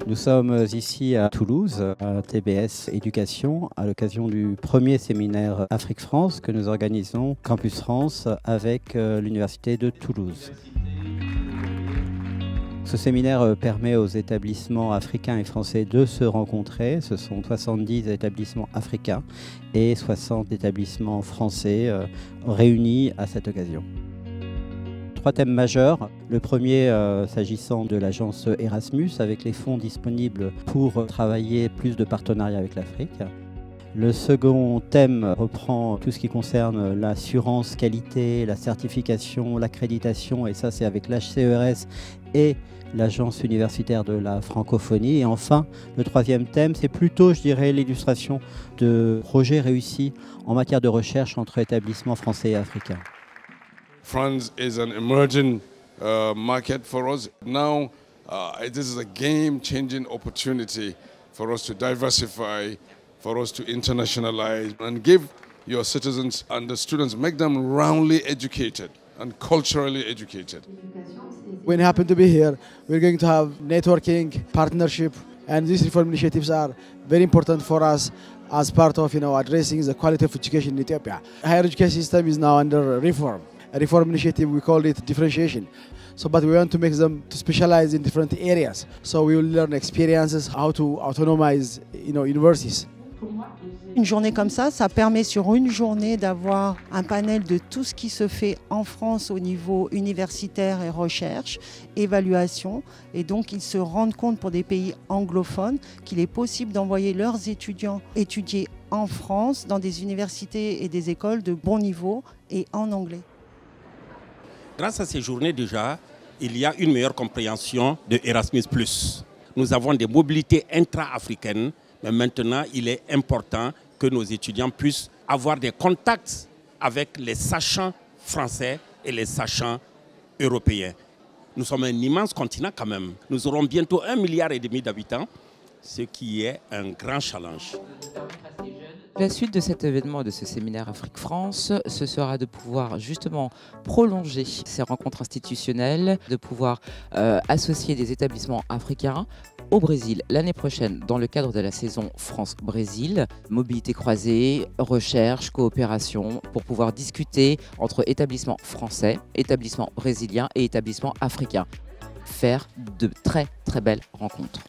Nous sommes ici à Toulouse, à TBS Éducation, à l'occasion du premier séminaire Afrique-France que nous organisons, Campus France, avec l'Université de Toulouse. Ce séminaire permet aux établissements africains et français de se rencontrer. Ce sont 70 établissements africains et 60 établissements français réunis à cette occasion. 3 thèmes majeurs. Le premier s'agissant de l'agence Erasmus avec les fonds disponibles pour travailler plus de partenariats avec l'Afrique. Le second thème reprend tout ce qui concerne l'assurance qualité, la certification, l'accréditation, et ça c'est avec l'HCERS et l'agence universitaire de la francophonie. Et enfin, le troisième thème, c'est plutôt, je dirais, l'illustration de projets réussis en matière de recherche entre établissements français et africains. France is an emerging market for us. Now, this is a game-changing opportunity for us to diversify, for us to internationalize and give your citizens and the students, make them roundly educated and culturally educated. When you happen to be here, we're going to have networking, partnership, and these reform initiatives are very important for us as part of addressing the quality of education in Ethiopia. Higher education system is now under reform. A reform initiative, we call it differentiation. But we want to make them to specialize in different areas. So we will learn experiences, how to autonomize universities. Une journée comme ça permet sur une journée d'avoir un panel de tout ce qui se fait en France au niveau universitaire et recherche, évaluation. Et donc ils se rendent compte pour des pays anglophones qu'il est possible d'envoyer leurs étudiants étudier en France dans des universités et des écoles de bon niveau et en anglais. Grâce à ces journées déjà, il y a une meilleure compréhension de Erasmus+. Nous avons des mobilités intra-africaines, mais maintenant il est important que nos étudiants puissent avoir des contacts avec les sachants français et les sachants européens. Nous sommes un immense continent quand même. Nous aurons bientôt 1,5 milliard d'habitants, ce qui est un grand challenge. La suite de cet événement, de ce séminaire Afrique-France, ce sera de pouvoir justement prolonger ces rencontres institutionnelles, de pouvoir associer des établissements africains au Brésil l'année prochaine dans le cadre de la saison France-Brésil. Mobilité croisée, recherche, coopération, pour pouvoir discuter entre établissements français, établissements brésiliens et établissements africains. Faire de très très belles rencontres.